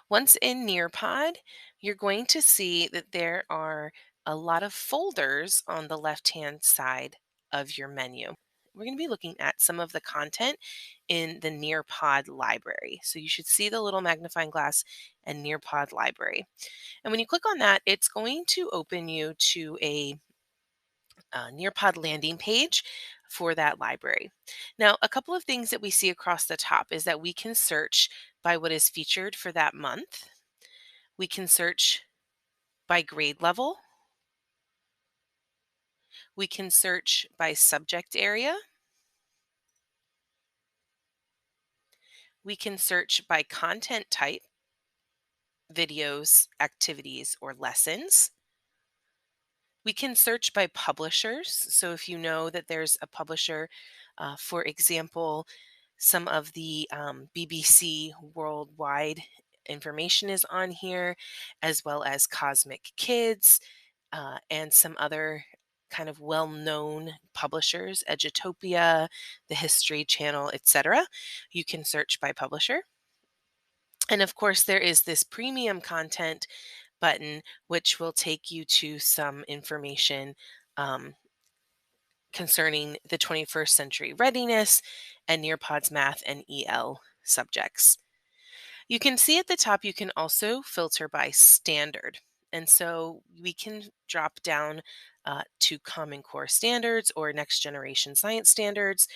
Once in Nearpod, you're going to see that there are a lot of folders on the left-hand side of your menu. We're going to be looking at some of the content in the Nearpod library. So you should see the little magnifying glass and Nearpod library. And when you click on that, it's going to open you to a Nearpod landing page for that library. Now, a couple of things that we see across the top is that we can search by what is featured for that month. We can search by grade level. We can search by subject area. We can search by content type, videos, activities, or lessons. We can search by publishers. So if you know that there's a publisher, for example, some of the BBC worldwide information is on here, as well as Cosmic Kids and some other kind of well-known publishers, Edutopia, the History Channel, etc. You can search by publisher. And of course, there is this premium content button, which will take you to some information um, concerning the 21st century readiness and Nearpod's math and EL subjects. You can see at the top, you can also filter by standard. And so we can drop down to Common Core standards or next generation science standards,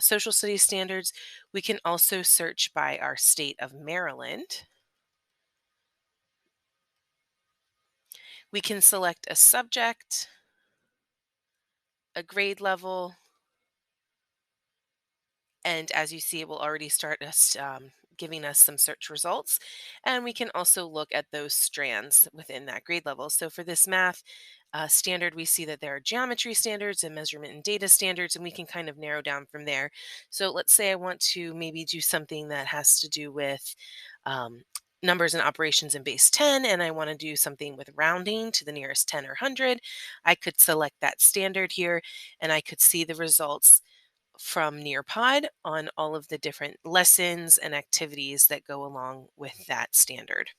social studies standards. We can also search by our state of Maryland. We can select a subject, a grade level, and as you see, it will already start us giving us some search results. And we can also look at those strands within that grade level. So for this math standard, we see that there are geometry standards and measurement and data standards, and we can kind of narrow down from there. So let's say I want to maybe do something that has to do with numbers and operations in base 10, and I want to do something with rounding to the nearest 10 or 100. I could select that standard here, and I could see the results from Nearpod on all of the different lessons and activities that go along with that standard.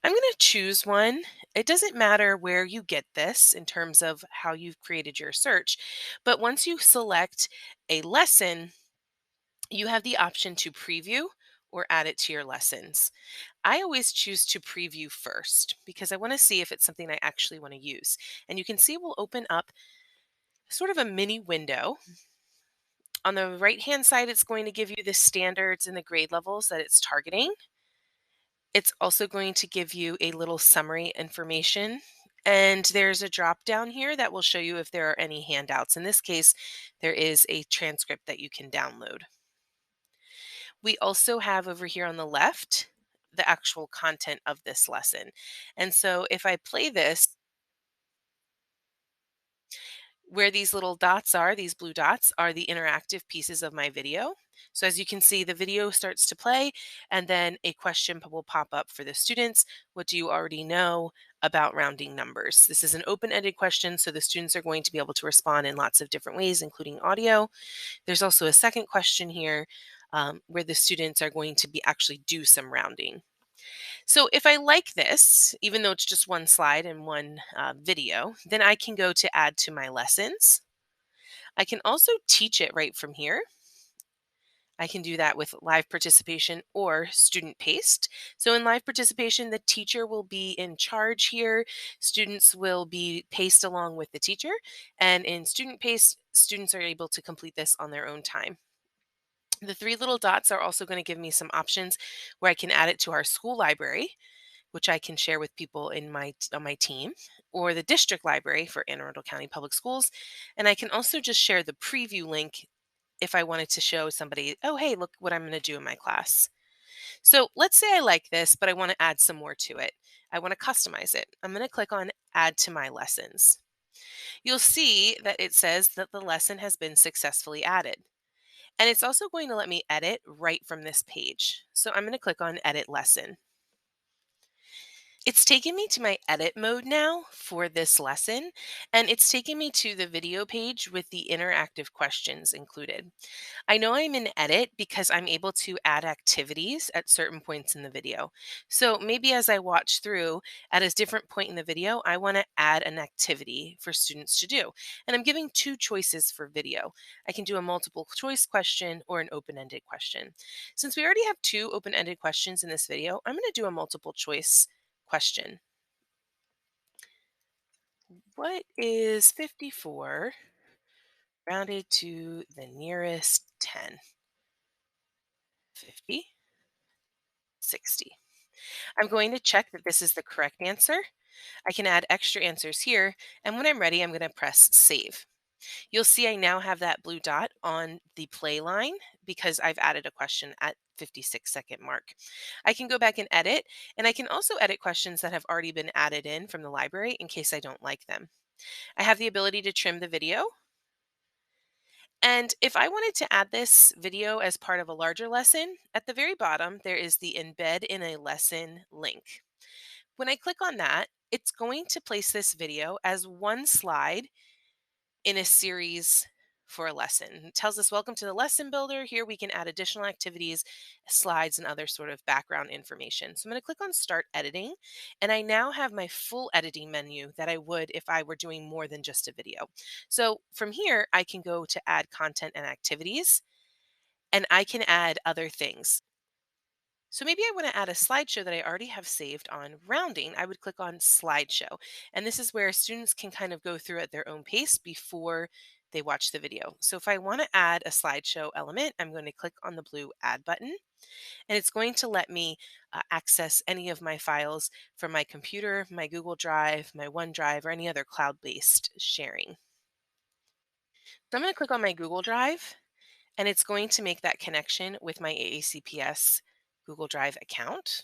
I'm going to choose one. It doesn't matter where you get this in terms of how you've created your search, but once you select a lesson, you have the option to preview or add it to your lessons. I always choose to preview first because I want to see if it's something I actually want to use. And you can see it will open up sort of a mini window. On the right-hand side, it's going to give you the standards and the grade levels that it's targeting. It's also going to give you a little summary information. And there's a drop down here that will show you if there are any handouts. In this case, there is a transcript that you can download. We also have over here on the left the actual content of this lesson. And so if I play this, where these little dots are, these blue dots, are the interactive pieces of my video. So as you can see, the video starts to play, and then a question will pop up for the students. What do you already know about rounding numbers? This is an open-ended question, so the students are going to be able to respond in lots of different ways, including audio. There's also a second question here where the students are going to be actually do some rounding. So if I like this, even though it's just one slide and one video, then I can go to add to my lessons. I can also teach it right from here. I can do that with live participation or student paced. So in live participation, the teacher will be in charge here. Students will be paced along with the teacher. And in student paced, students are able to complete this on their own time. The three little dots are also going to give me some options where I can add it to our school library, which I can share with people in on my team, or the district library for Anne Arundel County Public Schools. And I can also just share the preview link if I wanted to show somebody, oh, hey, look what I'm going to do in my class. So let's say I like this, but I want to add some more to it. I want to customize it. I'm going to click on Add to My Lessons. You'll see that it says that the lesson has been successfully added. And it's also going to let me edit right from this page. So I'm going to click on Edit Lesson. It's taken me to my edit mode now for this lesson, and it's taken me to the video page with the interactive questions included. I know I'm in edit because I'm able to add activities at certain points in the video. So maybe as I watch through at a different point in the video, I want to add an activity for students to do. And I'm giving two choices for video. I can do a multiple choice question or an open-ended question. Since we already have two open-ended questions in this video, I'm going to do a multiple choice question. What is 54 rounded to the nearest 10? 50, 60. I'm going to check that this is the correct answer. I can add extra answers here, and when I'm ready, I'm going to press save. You'll see I now have that blue dot on the play line because I've added a question at 56-second mark. I can go back and edit, and I can also edit questions that have already been added in from the library in case I don't like them. I have the ability to trim the video. And if I wanted to add this video as part of a larger lesson, at the very bottom, there is the embed in a lesson link. When I click on that, it's going to place this video as one slide in a series for a lesson. It tells us, welcome to the lesson builder. Here we can add additional activities, slides, and other sort of background information. So I'm going to click on start editing, and I now have my full editing menu that I would if I were doing more than just a video. So from here, I can go to add content and activities, and I can add other things. So maybe I want to add a slideshow that I already have saved on rounding. I would click on slideshow. And this is where students can kind of go through at their own pace before they watch the video. So if I want to add a slideshow element, I'm going to click on the blue add button, and it's going to let me access any of my files from my computer, my Google Drive, my OneDrive, or any other cloud-based sharing. So I'm going to click on my Google Drive, and it's going to make that connection with my AACPS Google Drive account.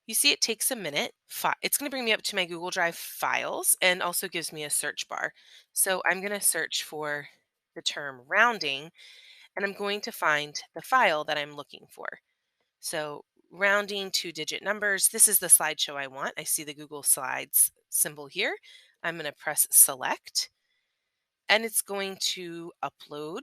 You see it takes a minute. It's going to bring me up to my Google Drive files and also gives me a search bar. So I'm going to search for the term rounding, and I'm going to find the file that I'm looking for. So rounding two-digit numbers. This is the slideshow I want. I see the Google Slides symbol here. I'm going to press select, and it's going to upload.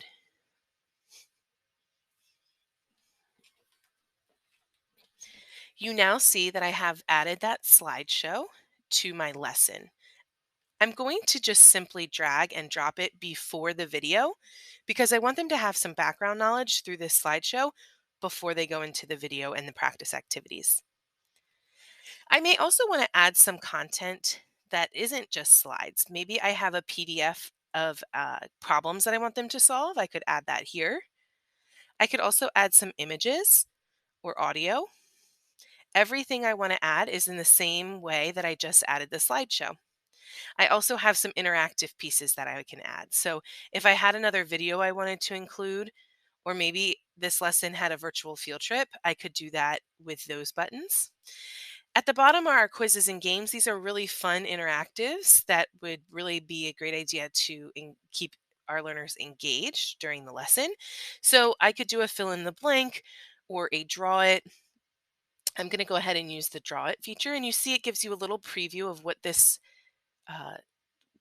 You now see that I have added that slideshow to my lesson. I'm going to just simply drag and drop it before the video because I want them to have some background knowledge through this slideshow before they go into the video and the practice activities. I may also want to add some content that isn't just slides. Maybe I have a PDF of problems that I want them to solve. I could add that here. I could also add some images or audio. Everything I want to add is in the same way that I just added the slideshow. I also have some interactive pieces that I can add. So if I had another video I wanted to include, or maybe this lesson had a virtual field trip, I could do that with those buttons. At the bottom are our quizzes and games. These are really fun interactives that would really be a great idea to keep our learners engaged during the lesson. So I could do a fill in the blank or a draw it. I'm going to go ahead and use the draw it feature, and you see it gives you a little preview of what this uh,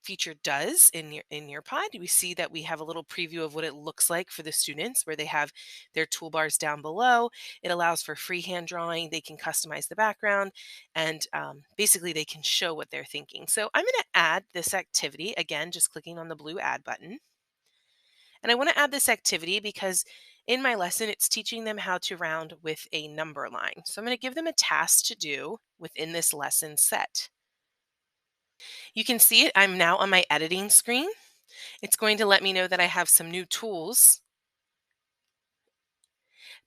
feature does in Nearpod. We see that we have a little preview of what it looks like for the students where they have their toolbars down below. It allows for freehand drawing. They can customize the background, and basically they can show what they're thinking. So I'm going to add this activity, again, just clicking on the blue add button. And I want to add this activity because in my lesson, it's teaching them how to round with a number line. So I'm going to give them a task to do within this lesson set. You can see it. I'm now on my editing screen. It's going to let me know that I have some new tools.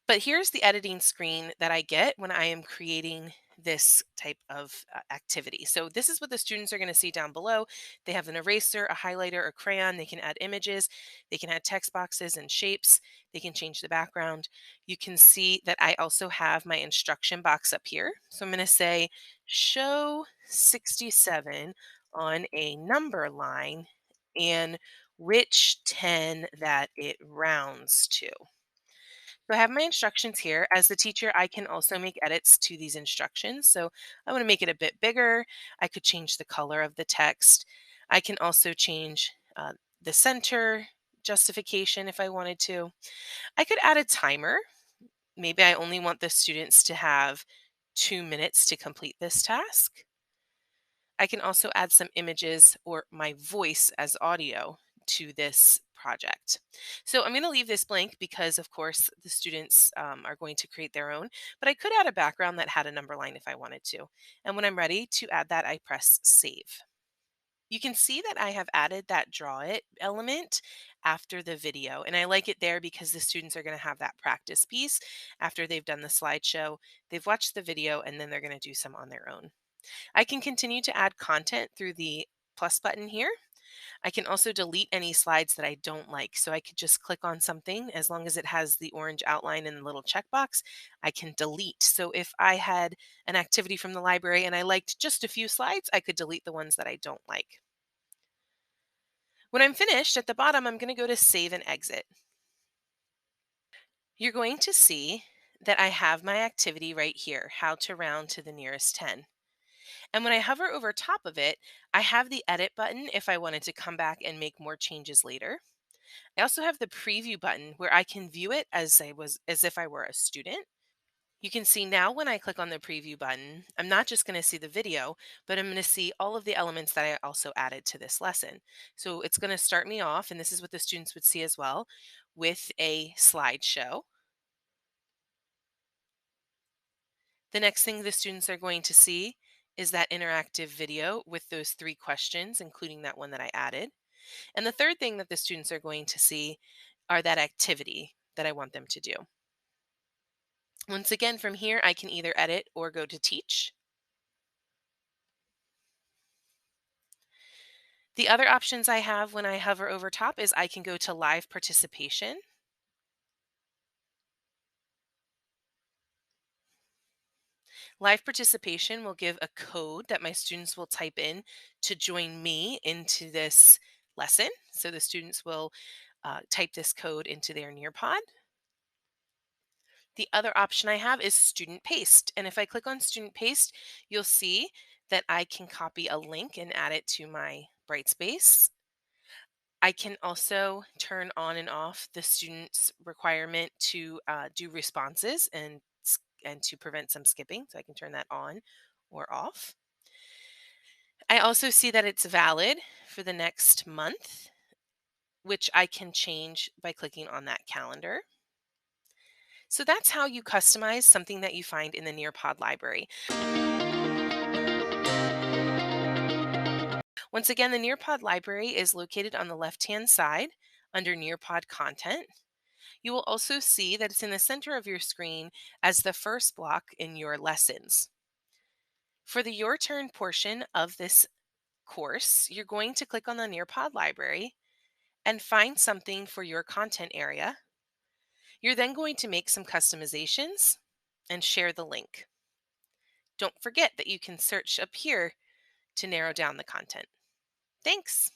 But here's the editing screen that I get when I am creating this type of activity. So this is what the students are going to see down below. They have an eraser, a highlighter, a crayon. They can add images. They can add text boxes and shapes. They can change the background. You can see that I also have my instruction box up here. So I'm going to say, show 67 on a number line and which 10 that it rounds to. So I have my instructions here. As the teacher, I can also make edits to these instructions. So I want to make it a bit bigger. I could change the color of the text. I can also change the center justification if I wanted to. I could add a timer. Maybe I only want the students to have 2 minutes to complete this task. I can also add some images or my voice as audio to this project. So I'm going to leave this blank because, of course, the students are going to create their own, but I could add a background that had a number line if I wanted to. And when I'm ready to add that, I press save. You can see that I have added that draw it element after the video. And I like it there because the students are going to have that practice piece after they've done the slideshow. They've watched the video and then they're going to do some on their own. I can continue to add content through the plus button here. I can also delete any slides that I don't like. So I could just click on something as long as it has the orange outline and the little checkbox, I can delete. So if I had an activity from the library and I liked just a few slides, I could delete the ones that I don't like. When I'm finished at the bottom, I'm going to go to save and exit. You're going to see that I have my activity right here, how to round to the nearest 10. And when I hover over top of it, I have the edit button if I wanted to come back and make more changes later. I also have the preview button where I can view it as if I were a student. You can see now when I click on the preview button, I'm not just going to see the video, but I'm going to see all of the elements that I also added to this lesson. So it's going to start me off, and this is what the students would see as well, with a slideshow. The next thing the students are going to see is that interactive video with those 3 questions, including that one that I added. And the third thing that the students are going to see are that activity that I want them to do. Once again, from here, I can either edit or go to teach. The other options I have when I hover over top is I can go to live participation. Live participation will give a code that my students will type in to join me into this lesson. So the students will type this code into their Nearpod. The other option I have is student paste. And if I click on student paste, you'll see that I can copy a link and add it to my Brightspace. I can also turn on and off the student's requirement to do responses and to prevent some skipping. So I can turn that on or off. I also see that it's valid for the next month, which I can change by clicking on that calendar. So that's how you customize something that you find in the Nearpod library. Once again, the Nearpod library is located on the left-hand side under Nearpod content. You will also see that it's in the center of your screen as the first block in your lessons. For the Your Turn portion of this course, you're going to click on the Nearpod library and find something for your content area. You're then going to make some customizations and share the link. Don't forget that you can search up here to narrow down the content. Thanks.